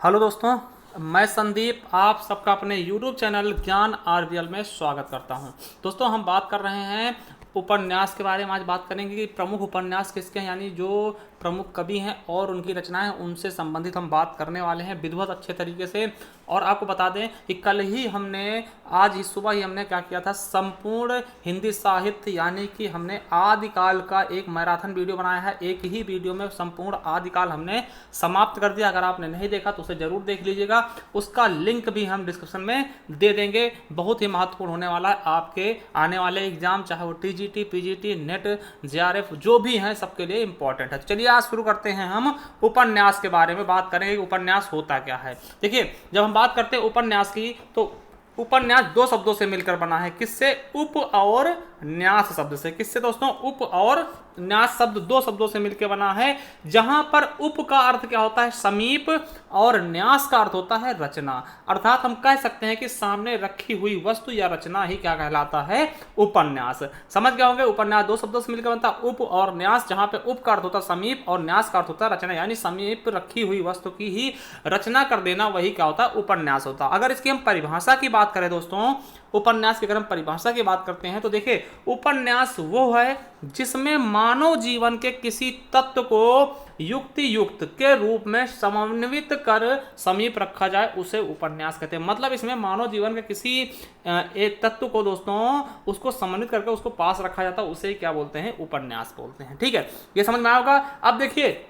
Hello दोस्तों, मैं संदीप आप सबका अपने YouTube चैनल ज्ञान आरवीएल में स्वागत करता हूं। दोस्तों, हम बात कर रहे हैं उपन्यास के बारे में। आज बात करेंगे कि प्रमुख उपन्यास किसके हैं, यानी जो प्रमुख कवि हैं और उनकी रचनाएं, उनसे संबंधित हम बात करने वाले हैं विधिवत अच्छे तरीके से। और आपको बता दें कि कल ही हमने, आज ही सुबह ही हमने क्या किया था, संपूर्ण हिंदी साहित्य यानी कि हमने आदिकाल का एक मैराथन वीडियो बनाया है। एक ही वीडियो में संपूर्ण आदिकाल हमने समाप्त कर दिया। अगर आपने नहीं देखा तो उसे जरूर देख लीजिएगा। उसका लिंक भी हम डिस्क्रिप्शन में दे देंगे। बहुत ही महत्वपूर्ण होने वाला है आपके आने वाले एग्जाम, चाहे वो टीजीटी, पीजीटी, नेट, जेआरएफ जो भी हैं, सबके लिए इंपॉर्टेंट है। चलिए आज शुरू करते हैं। हम उपन्यास के बारे में बात करेंगे कि उपन्यास होता क्या है। देखिए, जब हम बात करते हैं उपन्यास की तो उपन्यास दो शब्दों से मिलकर बना है। किससे? उप और न्यास शब्द से। किससे दोस्तों? उप और न्यास शब्द दो शब्दों से मिलकर बना है। जहां पर उप का अर्थ क्या होता है? समीप, और न्यास का अर्थ होता है रचना। अर्थात हम कह सकते हैं कि सामने रखी हुई वस्तु या रचना ही क्या कहलाता है? उपन्यास। समझ गए होंगे, उपन्यास दो शब्दों से मिलकर बनता है, उप और न्यास। जहां पे उप का अर्थ होता है समीप और न्यास का अर्थ होता है रचना, यानी समीप रखी हुई वस्तु की ही रचना कर देना, वही क्या होता है? उपन्यास होता है। अगर इसकी हम परिभाषा की बात करें दोस्तों, उपन्यास की अगर हम परिभाषा की बात करते हैं तो देखिए, उपन्यास वो है जिसमें मानव जीवन के किसी तत्व को युक्ति युक्त के रूप में समन्वित कर समीप रखा जाए, उसे उपन्यास कहते हैं। मतलब इसमें मानव जीवन के किसी एक तत्व को दोस्तों, उसको समन्वित करके उसको पास रखा जाता है, उसे क्या बोलते हैं? उपन्यास बोलते हैं। ठीक है, ये समझ में आया होगा। अब देखिए,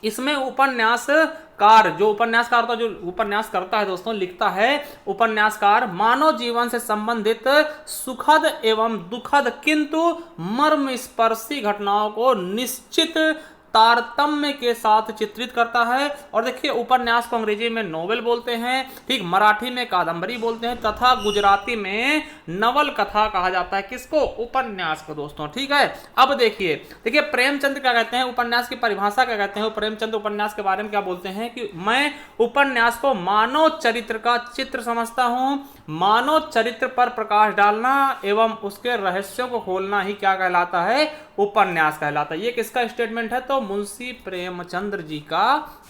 इसमें उपन्यासकार, जो उपन्यासकार होता है, जो उपन्यास करता है दोस्तों, लिखता है, उपन्यासकार मानव जीवन से संबंधित सुखद एवं दुखद किंतु मर्मस्पर्शी घटनाओं को निश्चित तारतम्य के साथ चित्रित करता है। और देखिए, उपन्यास को अंग्रेजी में नोवेल बोलते हैं, ठीक, मराठी में कादंबरी बोलते हैं, तथा गुजराती में नवल कथा कहा जाता है। किसको? उपन्यास को दोस्तों। ठीक है, अब देखिए प्रेमचंद क्या कहते हैं, उपन्यास की परिभाषा क्या कहते हैं। प्रेमचंद उपन्यास के बारे में क्या बोलते हैं कि मैं उपन्यास को मानव चरित्र का चित्र समझता हूं। मानव चरित्र पर प्रकाश डालना एवं उसके रहस्यों को खोलना ही क्या कहलाता है? उपन्यास कहलाता है। ये किसका स्टेटमेंट है? तो मुंशी प्रेमचंद्र जी का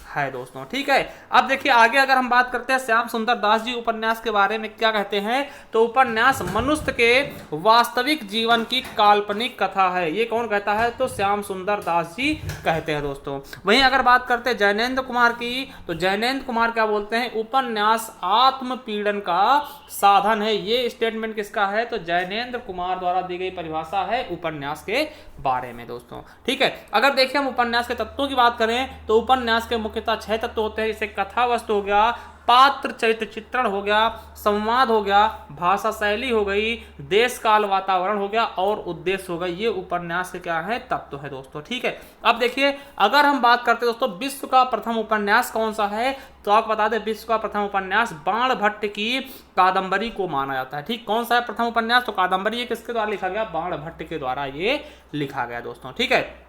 है दोस्तों। ठीक है, अब देखिए आगे अगर हम बात करते हैं श्याम सुंदर दास जी उपन्यास के बारे में क्या कहते हैं, तो उपन्यास मनुष्य के वास्तविक जीवन की काल्पनिक कथा है। ये कौन कहता है? तो श्याम सुंदर दास जी कहते हैं दोस्तों। वहीं अगर बात करते हैं जैनेन्द्र कुमार की, तो जैनेन्द्र कुमार क्या बोलते हैं? उपन्यास आत्मपीड़न का साधन है। ये स्टेटमेंट किसका है? तो जैनेन्द्र कुमार द्वारा दी गई परिभाषा है उपन्यास के बारे में दोस्तों। ठीक है, अगर देखिए हम उपन्यास के तत्वों की बात करें तो उपन्यास के मुख्यतः 6 तत्व होते हैं, जैसे कथा वस्तु हो गया, पात्र चरित्र चित्रण हो गया, संवाद हो गया, भाषा शैली हो गई, देश काल वातावरण हो गया, और उद्देश्य हो गया। ये उपन्यास के क्या है? तत्व है दोस्तों। ठीक है, अब देखिए अगर हम बात करते हैं दोस्तों विश्व का प्रथम उपन्यास कौन सा है, तो आपको बता दें विश्व का प्रथम उपन्यास बाणभट्ट की कादंबरी को माना जाता है। ठीक, कौन सा है प्रथम उपन्यास? तो कादंबरी। ये किसके द्वारा लिखा गया? बाणभट्ट के द्वारा ये लिखा गया दोस्तों। ठीक है,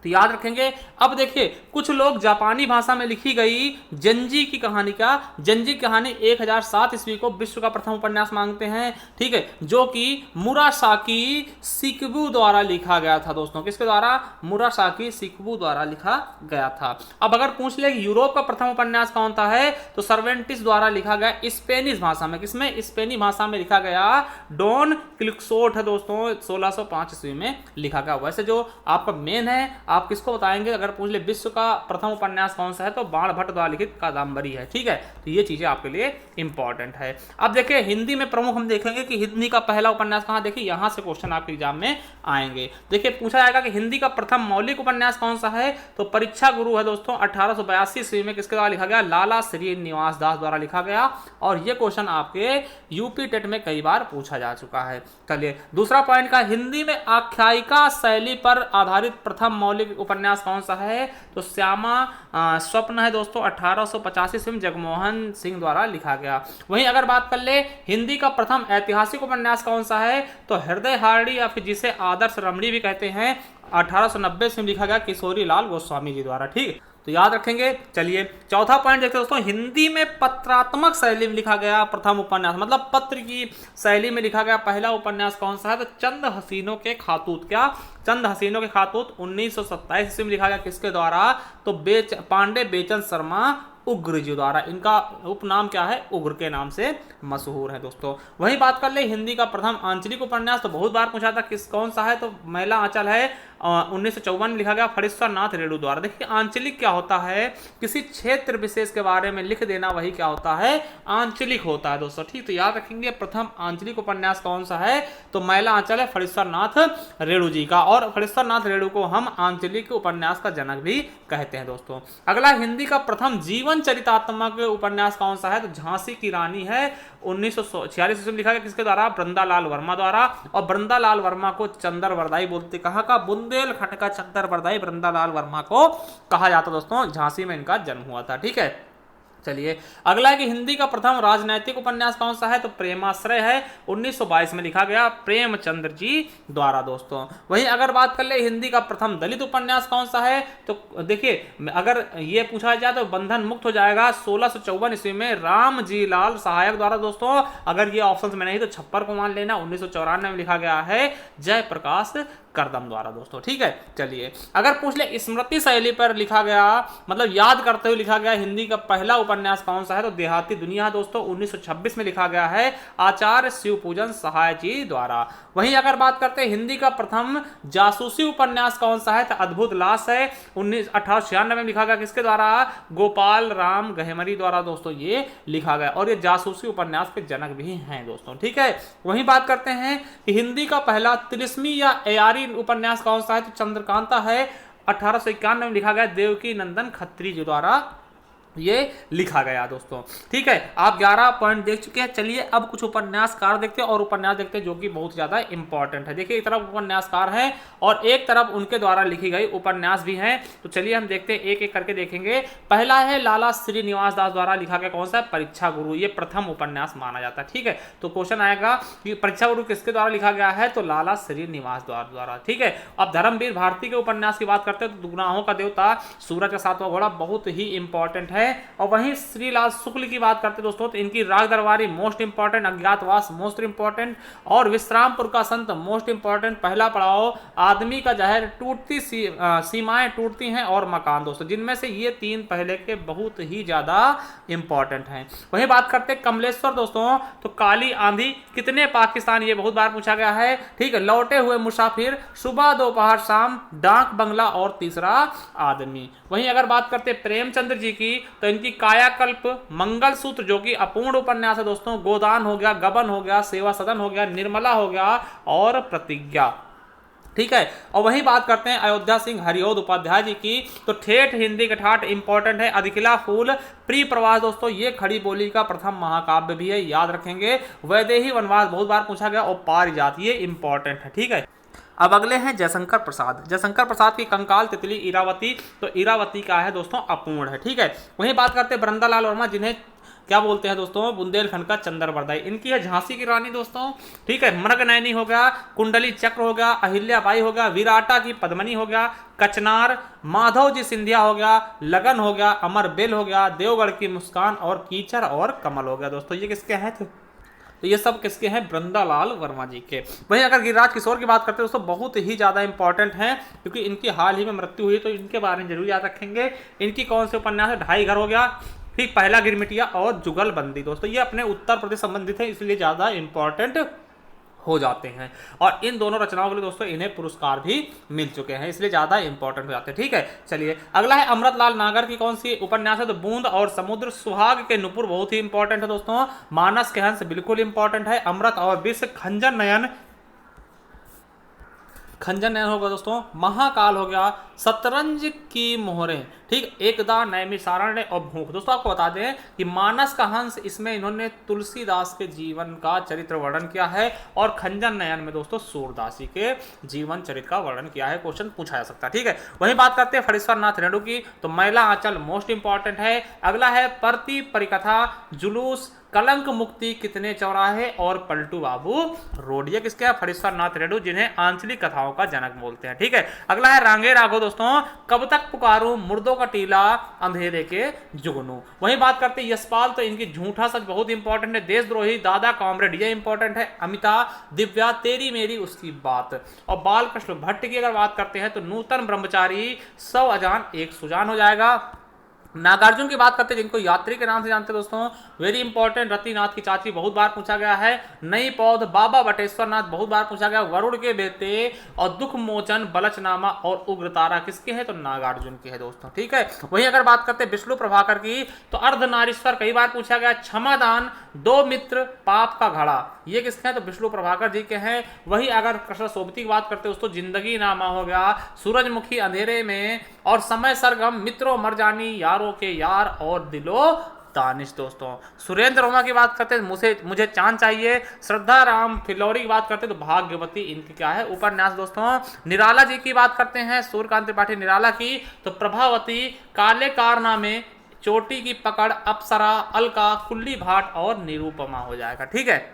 तो याद रखेंगे। अब देखिए, कुछ लोग जापानी भाषा में लिखी गई जंजी की कहानी का, जंजी कहानी 1007 ईस्वी को विश्व का प्रथम उपन्यास मांगते हैं। ठीक है, जो कि मुरासाकी शिकिबु द्वारा लिखा गया था दोस्तों। किसके द्वारा? मुरासाकी शिकिबु द्वारा लिखा गया था। अब अगर पूछ ले कि यूरोप का प्रथम उपन्यास कौन सा है, तो सर्वेंटिस द्वारा लिखा गया स्पेनिश भाषा में। किसमें? स्पेनी भाषा में लिखा गया डॉन क्विक्सोट है दोस्तों, 1605 ईस्वी में लिखा गया। वैसे जो आपका मेन है, आप किसको बताएंगे अगर पूछ ले विश्व का प्रथम उपन्यास कौन सा है, तो बाणभट्ट द्वारा लिखित कादंबरी है। ठीक है, तो ये चीजें आपके लिए इंपॉर्टेंट है। अब देखिए हिंदी में प्रमुख हम देखेंगे कि हिंदी का पहला उपन्यास कहां, देखिए यहां से क्वेश्चन आपके एग्जाम में आएंगे। देखिए पूछा जाएगा कि हिंदी का प्रथम मौलिक उपन्यास कौन सा है, तो परीक्षा गुरु है दोस्तों, 1882 ईस्वी में किसके द्वारा लिखा गया? लाला श्रीनिवास दास द्वारा लिखा गया। और ये क्वेश्चन आपके यूपी टेट में कई बार पूछा जा चुका है। चलिए दूसरा पॉइंट का, हिंदी में आख्यायिका शैली पर आधारित प्रथम मौलिक उपन्यास कौन सा है, तो श्यामा स्वप्न है दोस्तों, 1885 ईस्वी में जगमोहन सिंह द्वारा लिखा गया। वहीं अगर बात कर ले हिंदी का प्रथम ऐतिहासिक उपन्यास कौन सा है, तो हृदय हारडी या फिर जिसे आदर्श रमणी भी कहते हैं, 1890 ईस्वी में लिखा गया किशोरी लाल गोस्वामी जी द्वारा। ठीक, तो याद रखेंगे। चलिए चौथा पॉइंट देखते हैं दोस्तों, हिंदी में पत्रात्मक शैली में लिखा गया प्रथम उपन्यास, मतलब पत्र की शैली में लिखा गया पहला उपन्यास कौन सा है, तो चंद हसीनों के खातूत। क्या? चंद हसीनों के खातूत 1927 ईस्वी में लिखा गया। किसके द्वारा? तो पांडे बेचन शर्मा उग्र जी द्वारा। इनका उपनाम क्या है? उग्र के नाम से मशहूर है दोस्तों। वही बात कर ले हिंदी का प्रथम आंचलिक उपन्यास, तो बहुत बार पूछा था किस कौन सा है, तो मैला आंचल है, 1954 में लिखा गया फणीश्वर नाथ रेणु द्वारा। देखिए आंचलिक क्या होता है? किसी क्षेत्र विशेष के बारे में लिख देना, वही क्या होता है? आंचलिक होता है दोस्तों। ठीक, तो याद रखेंगे प्रथम आंचलिक उपन्यास कौन सा है, तो मैला आंचल है फणीश्वर नाथ रेणु जी का। और फणीश्वर नाथ रेणु को हम आंचलिक उपन्यास का जनक भी कहते हैं दोस्तों। अगला हिंदी का प्रथम जीवन चरितात्मक उपन्यास कौन सा है, तो झांसी की रानी है, 1946 में लिखा गया, किसके द्वारा? बृंदालाल वर्मा द्वारा। और बृंदालाल वर्मा को चंदर वरदाई बोलते, कहाँ का? बुंदेलखंड का चंदर वरदाई बृंदालाल वर्मा को कहा जाता दोस्तों। झांसी में इनका जन्म हुआ था। ठीक है, चलिए अगला है कि हिंदी का प्रथम राजनैतिक उपन्यास कौन सा है, तो प्रेमाश्रय है, 1922 में लिखा गया प्रेमचंद्र जी द्वारा दोस्तों। वहीं अगर बात कर ले हिंदी का प्रथम दलित उपन्यास कौन सा है, तो देखिए अगर ये पूछा जाए तो बंधन मुक्त हो जाएगा 1654 ईस्वी में राम जी लाल सहायक द्वारा दोस्तों। अगर ये ऑप्शन में नहीं तो छप्पर को मान लेना, 1994 में लिखा गया है जयप्रकाश करदम द्वारा दोस्तों। ठीक है, चलिए अगर पूछ ले स्मृति शैली पर लिखा गया, मतलब याद करते हुए लिखा गया हिंदी का पहला उपन्यास कौन सा है, तो देहाती दुनिया दोस्तों, 1926 में लिखा गया है आचार्य शिवपूजन सहाय जी द्वारा। वहीं अगर बात करते हैं हिंदी का प्रथम जासूसी उपन्यास कौन सा है, तो अद्भुत लाश है, 1896 में लिखा गया, किसके द्वारा? गोपाल राम गहेमरी द्वारा दोस्तों ये लिखा गया। और ये जासूसी उपन्यास के जनक भी हैं दोस्तों। ठीक है, वहीं बात करते हैं कि हिंदी का पहला तिलिस्मी या एआरी उपन्यास कौन सा है, तो चंद्रकांता है, 1891 में लिखा गया देवकी नंदन खत्री जी द्वारा ये लिखा गया दोस्तों। ठीक है, आप 11 पॉइंट देख चुके हैं। चलिए अब कुछ उपन्यासकार देखते हैं और उपन्यास देखते हैं जो कि बहुत ज्यादा इंपॉर्टेंट है। देखिए एक तरफ उपन्यासकार हैं और एक तरफ उनके द्वारा लिखी गई उपन्यास भी हैं, तो चलिए हम देखते हैं, एक एक करके देखेंगे। पहला है लाला श्रीनिवास दास द्वारा लिखा गया कौन सा है, परीक्षा गुरु। ये प्रथम उपन्यास माना जाता है। ठीक है, तो क्वेश्चन आएगा कि परीक्षा गुरु किसके द्वारा लिखा गया है, तो लाला श्रीनिवास द्वारा। ठीक है, अब धर्मवीर भारती के उपन्यास की बात करते हैं तो गुनाहों का देवता, सूरज का सातवां घोड़ा बहुत ही इंपॉर्टेंट है। और वहीं श्रीलाल शुक्ल की बात करते दोस्तों तो इनकी राग दरबारी मोस्ट इंपॉर्टेंट, अज्ञातवास मोस्ट इंपॉर्टेंट, और विश्रामपुर का संत मोस्ट इंपॉर्टेंट। पहला पड़ाव आदमी का जहर, टूटती सीमाएं टूटती हैं, और मकान दोस्तों, जिनमें से ये तीन पहले के बहुत ही ज्यादा इंपॉर्टेंट हैं। वहीं बात करते हैं कमलेश्वर दोस्तों, तो काली आंधी, कितने पाकिस्तान, ये बहुत बार पूछा गया है। ठीक है, लौटे हुए मुसाफिर, सुबह दोपहर शाम, डाक बंगला, और तीसरा आदमी। वहीं अगर बात करते हैं प्रेमचंद्र जी की, तो इनकी कायाकल्प, मंगलसूत्र जो कि अपूर्ण उपन्यास है दोस्तों, गोदान हो गया, गबन हो गया, सेवा सदन हो गया, निर्मला हो गया, और प्रतिज्ञा। ठीक है, और वही बात करते हैं अयोध्या सिंह हरिओद उपाध्याय जी की, तो ठेठ हिंदी के ठाठ इंपॉर्टेंट है। अधिकिला फूल, प्रिय प्रवास दोस्तों, ये खड़ी बोली का प्रथम महाकाव्य भी है, याद रखेंगे। वैदेही वनवास बहुत बार पूछा गया, और पारिजात, ये इंपॉर्टेंट है। ठीक है, अब अगले हैं जयशंकर प्रसाद। जयशंकर प्रसाद की कंकाल तितली इरावती, तो इरावती का है दोस्तों अपूर्ण है। ठीक है, वहीं बात करते हैं बृंदालाल वर्मा, जिन्हें क्या बोलते हैं दोस्तों, बुंदेलखंड का चंदर वरदाई। इनकी है झांसी की रानी दोस्तों। ठीक है, मृगनयनी हो गया, कुंडली चक्र हो गया, अहिल्याबाई हो गया, विराटा की पद्मनी हो गया, कचनार, माधव जी सिंधिया हो गया, लगन हो गया, अमर बेल हो गया, देवगढ़ की मुस्कान, और कीचड़ और कमल हो गया दोस्तों। ये किसके हैं, तो ये सब किसके हैं, बृंदालाल वर्मा जी के। वहीं अगर गिरिराज किशोर की बात करते हैं दोस्तों, बहुत ही ज़्यादा इंपॉर्टेंट हैं, क्योंकि इनकी हाल ही में मृत्यु हुई, तो इनके बारे में जरूर याद रखेंगे। इनकी कौन से उपन्यास है, ढाई घर हो गया, ठीक, पहला गिरमिटिया, और जुगलबंदी दोस्तों। ये अपने उत्तर प्रदेश संबंधित है, इसलिए ज़्यादा इंपॉर्टेंट हो जाते हैं। और इन दोनों रचनाओं के लिए दोस्तों इन्हें पुरस्कार भी मिल चुके हैं, इसलिए ज्यादा इंपॉर्टेंट हो जाते हैं। ठीक है, चलिए अगला है अमृतलाल नागर की कौन सी उपन्यास है, तो बूंद और समुद्र। सुहाग के नुपुर बहुत ही इंपॉर्टेंट है दोस्तों। मानस के हंस बिल्कुल इंपॉर्टेंट है। अमृत और विष, खंजर नयन होगा दोस्तों। महाकाल हो गया, शतरंज की मोहरें, ठीक, एकदा नैमिषारण्य और भूख। दोस्तों आपको बता दें कि मानस का हंस, इसमें इन्होंने तुलसीदास के जीवन का चरित्र वर्णन किया है, और खंजर नयन में दोस्तों सूरदासी के जीवन चरित्र का वर्णन किया है। क्वेश्चन पूछा जा सकता है। ठीक है, वहीं बात करते हैं फणीश्वर नाथ रेणु की, तो मैला आंचल मोस्ट इंपॉर्टेंट है। अगला है परती परिकथा, जुलूस, कलंक मुक्ति, कितने चौराहे, और पलटू बाबू रोड। ये किसके हैं, फणीश्वर नाथ रेणु, जिन्हें आंचलिक कथाओं का जनक बोलते हैं। ठीक है, अगला है रांगे राघो दोस्तों, कब तक पुकारूं, मुर्दों का टीला, अंधेरे के जुगनू। वहीं बात करते हैं यशपाल, तो इनकी झूठा सच बहुत इंपॉर्टेंट है। देशद्रोही, दादा कॉमरेड, ये इंपॉर्टेंट है। अमिता, दिव्या, तेरी मेरी उसकी बात। और बालकृष्ण भट्ट की अगर बात करते हैं तो नूतन ब्रह्मचारी, 100 अजान एक सुजान हो जाएगा। नागार्जुन की बात करते हैं जिनको यात्री के नाम से जानते हैं दोस्तों, वेरी इंपॉर्टेंट। रतिनाथ की चाची बहुत बार पूछा गया है। नई पौध बाबा बटेश्वर नाथ बहुत बार पूछा गया। वरुण के बेटे और दुख मोचन बलचनामा और उग्रतारा किसके हैं, तो नागार्जुन के हैं दोस्तों, ठीक है। वहीं अगर बात करते हैं विष्णु प्रभाकर की, तो अर्धनारीश्वर कई बार पूछा गया। क्षमादान, दो मित्र, पाप का घड़ा, ये किसके हैं, तो विष्णु प्रभाकर जी के हैं। वही अगर कृष्ण सोबती की बात करते हैं दोस्तों, जिंदगी नामा हो गया, सूरजमुखी अंधेरे में, और समय सरगम, मित्रों मरजानी, यारों के यार, और दिलो दानिश दोस्तों। सुरेंद्र वर्मा की बात करते हैं मुझे चांद चाहिए। श्रद्धा राम फिलौरी की बात करते हैं तो भाग्यवती इनकी क्या है, उपन्यास दोस्तों। निराला जी की बात करते हैं, सूर्यकांत त्रिपाठी निराला की, तो प्रभावती, काले कारनामे, चोटी की पकड़, अप्सरा, अलका, कुल्ली भाट और निरूपमा हो जाएगा, ठीक है।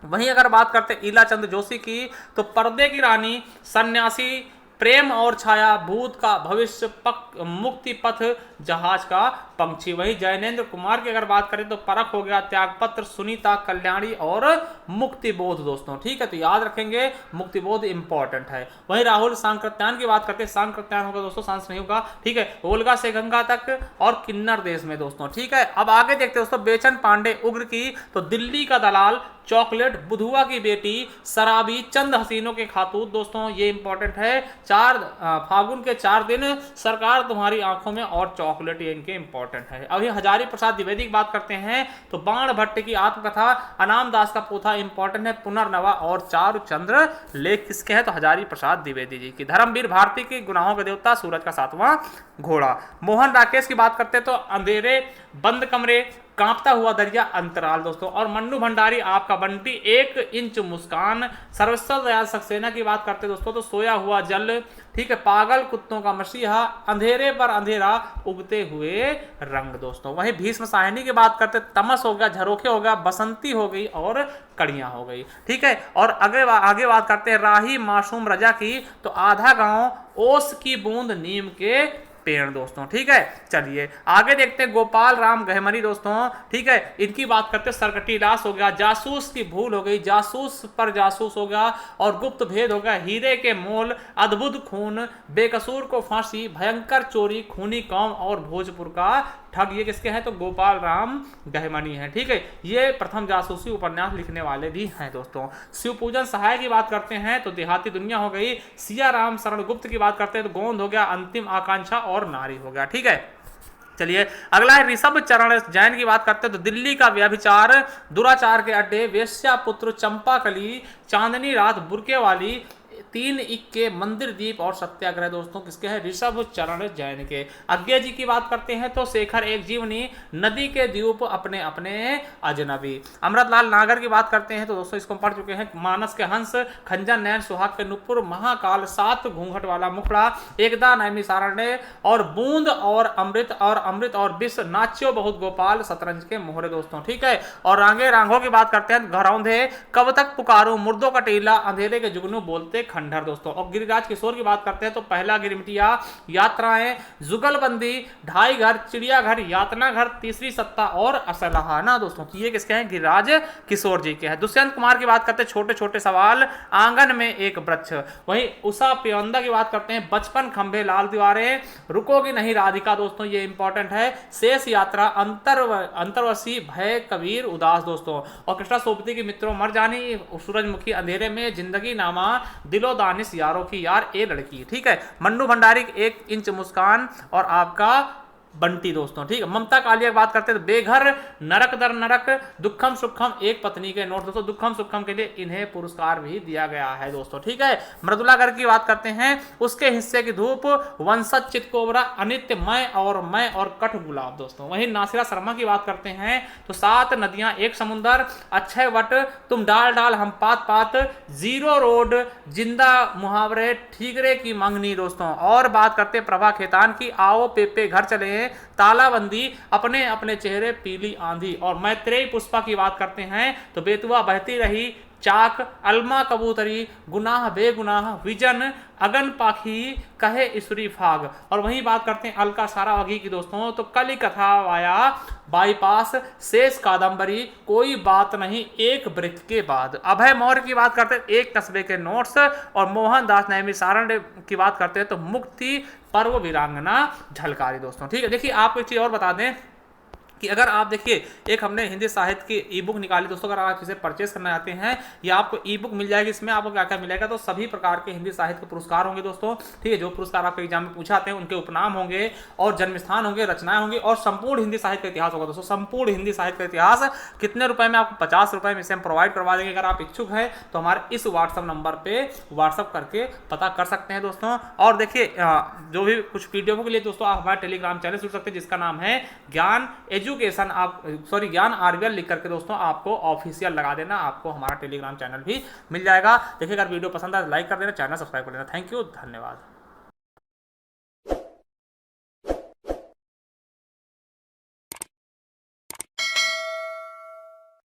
वहीं अगर बात करते हैं ईला चंद जोशी की, तो पर्दे की रानी, सन्यासी, प्रेम और छाया, भूत का भविष्य, मुक्ति पथ, जहाज का पंक्षी। वही जैनेन्द्र कुमार की अगर बात करें तो परख हो गया, त्यागपत्र, सुनीता, कल्याणी और मुक्तिबोध दोस्तों, ठीक है। तो याद रखेंगे मुक्तिबोध इंपॉर्टेंट है। वहीं राहुल सांकृत्यायन की बात करते हैं, सांकृत्यायन होगा दोस्तों, सांस नहीं होगा, ठीक है। ओल्गा से गंगा तक और किन्नर देश में दोस्तों, ठीक है। अब आगे देखते हैं दोस्तों, बेचन पांडे उग्र की, तो दिल्ली का दलाल, चॉकलेट, बुधुआ की बेटी, शराबी, चंद हसीनों के खातूत दोस्तों, ये इंपॉर्टेंट है। फागुन के 4 दिन, सरकार तुम्हारी आंखों में, और चॉकलेट, ये इनके इंपॉर्टेंट है। अभी हजारी प्रसाद द्विवेदी की बात करते हैं, तो बाण भट्ट की आत्मकथा, अनाम दास का पोथा इंपॉर्टेंट है, पुनर्नवा और चारुचंद्र लेख किसके हैं, तो हजारी प्रसाद द्विवेदी जी की। धर्मवीर भारती की, गुनाहों के देवता, सूरज का 7वां घोड़ा। मोहन राकेश की बात करते हैं तो अंधेरे, बंद कमरे, कांपता हुआ दरिया, अंतराल दोस्तों। और मन्नू भंडारी आपका बंटी, 1 इंच मुस्कान। सर्वेश्वर दयाल सक्सेना की बात करते दोस्तों, तो सोया हुआ जल, ठीक है। पागल कुत्तों का मसीहा, अंधेरे पर अंधेरा, उगते हुए रंग दोस्तों। वहीं भीष्म साहिनी की बात करते, तमस हो गया, झरोखे हो गया, बसंती हो गई और कड़ियां हो गई, ठीक है। और आगे बात करते हैं राही मासूम रजा की, तो आधा गांव, ओस की बूंद, नीम के पेड़ दोस्तों, ठीक है। चलिए आगे देखते हैं गोपाल राम गहमरी दोस्तों, ठीक है। इनकी बात करते हैं सरकटी लाश हो गया, जासूस की भूल हो गई, जासूस पर जासूस हो गया, और गुप्त भेद हो गया, हीरे के मोल, अद्भुत खून, बेकसूर को फांसी, भयंकर चोरी, खूनी कौम और भोजपुर का ठग, ये किसके हैं, तो गोपाल राम गहमनी है, ठीक है। ये प्रथम जासूसी उपन्यास लिखने वाले भी हैं दोस्तों। शिवपूजन सहाय की बात करते हैं तो देहाती दुनिया हो गई। सिया राम शरण गुप्त की बात करते हैं तो गोंद हो गया, अंतिम आकांक्षा और नारी हो गया, ठीक है। चलिए अगला है ऋषभ चरण जैन की बात करते हैं तो दिल्ली का व्यभिचार, दुराचार के अड्डे, वेश्या पुत्र, चंपाकली, चांदनी रात, बुरके वाली, 3 इक्के, मंदिर दीप और सत्याग्रह दोस्तों किसके हैं, ऋषभ चरण जैन के। अज्ञे जी की बात करते हैं तो शेखर एक जीवनी, नदी के द्वीप, अपने अपने अजनबी। अमृतलाल नागर की बात करते हैं तो दोस्तों इसको पढ़ चुके हैं, मानस के हंस, खंजन नैन, सुहाग के नुपुर, महाकाल, 7 घूंघट वाला मुखड़ा, एकदा नैमिसारण्य, और बूंद और अमृत और विष, नाच्यो बहुत गोपाल, शतरंज के मोहरे दोस्तों, ठीक है। और रांगे रांगों की बात करते हैं, घरौंधे, कब तक पुकारूं, मुर्दों का टीला, अंधेरे के जुगनू, बोलते खंडहर दोस्तों। और गिरिराज किशोर की बात करते हैं तो पहला गिरमिटिया, यात्राएं, जुगलबंदी, ढाई घर, चिड़ियाघर, यातना घर, तीसरी सत्ता और असलहाना दोस्तों, ये किसके हैं, गिरिराज किशोर जी के हैं। दुष्यंत कुमार की बात करते हैं छोटे छोटे सवाल, आंगन में एक वृक्ष। वहीं उषा प्यंदा की बात करते हैं बचपन, खंभे, लाल दीवारें, रुकोगी नहीं राधिका दोस्तों, ये इंपॉर्टेंट है। शेष यात्रा, अंतरवशी, भय, कबीर, उदास दोस्तों। और कृष्णा सोपती की मित्रों मर जानी, सूरजमुखी अंधेरे में, जिंदगी नामा, दिलो दानिश, यारों की यार, ए लड़की, ठीक है। मन्नू भंडारी 1 इंच मुस्कान, और आपका बंटी दोस्तों, ठीक है। ममता कालिया की बात करते हैं तो बेघर, नरक दर नरक, दुखम सुखम, एक पत्नी के नोट दोस्तों, दुखम सुखम के लिए इन्हें पुरस्कार भी दिया गया है दोस्तों, ठीक है। मृदुला गर्ग की बात करते हैं, उसके हिस्से की धूप, वंशज, चितकोबरा, अनित्य, मैं और कठ गुलाब दोस्तों। वहीं नासिरा शर्मा की बात करते हैं तो 7 नदियां, एक समुंदर, अक्षय वट, तुम डाल डाल हम पात पात, जीरो रोड, जिंदा मुहावरे, ठीकरे की मंगनी दोस्तों। और बात करते हैं प्रभा खेतान की, आओ पेपे घर चले, तालाबंदी, अपने अपने चेहरे, पीली आंधी। और मैत्रेयी पुष्पा की बात करते हैं तो बेतुआ बहती रही, चाक अलमा कबूतरी, गुनाह बेगुनाह विजन, अगन पाखी कहे ईश्वरी फाग। और वहीं बात करते हैं अलका सारावगी की दोस्तों, तो कली कथा वाया बाईपास, शेष कादंबरी, कोई बात नहीं एक ब्रेक के बाद। अभय मौर्य की बात करते हैं एक कस्बे के नोट्स, और मोहनदास नैमिसारण की बात करते हैं तो मुक्ति पर्व वीरांगना झलकारी दोस्तों। ठीक है, देखिए आपको एक चीज और बता दें कि अगर आप देखिए एक हमने हिंदी साहित्य की ई बुक निकाली दोस्तों, अगर आप इसे परचेस करना चाहते हैं या आपको ई बुक मिल जाएगी, इसमें आपको क्या क्या मिलेगा, तो सभी प्रकार के हिंदी साहित्य के पुरस्कार होंगे दोस्तों। ठीक है, जो पुरस्कार आपके एग्जाम में पूछा आते हैं उनके उपनाम होंगे और जन्म स्थान होंगे, रचनाएं होंगी और संपूर्ण हिंदी साहित्य का इतिहास होगा दोस्तों। संपूर्ण हिंदी साहित्य का इतिहास कितने रुपए में? आपको 50 रुपए में इसे हम प्रोवाइड करवा देंगे। अगर आप इच्छुक हैं तो हमारे इस व्हाट्सअप नंबर पे व्हाट्सअप करके पता कर सकते हैं दोस्तों। और देखिए जो भी कुछ पीडीएफ के लिए दोस्तों आप हमारे टेलीग्राम चैनल जुड़ सकते हैं जिसका नाम है ज्ञान एजुकेशन, आप ज्ञान आरवीएल लिख करके दोस्तों आपको ऑफिशियल लगा देना, आपको हमारा टेलीग्राम चैनल भी मिल जाएगा। देखिए अगर वीडियो पसंद आए लाइक कर देना, चैनल सब्सक्राइब कर देना। थैंक यू, धन्यवाद।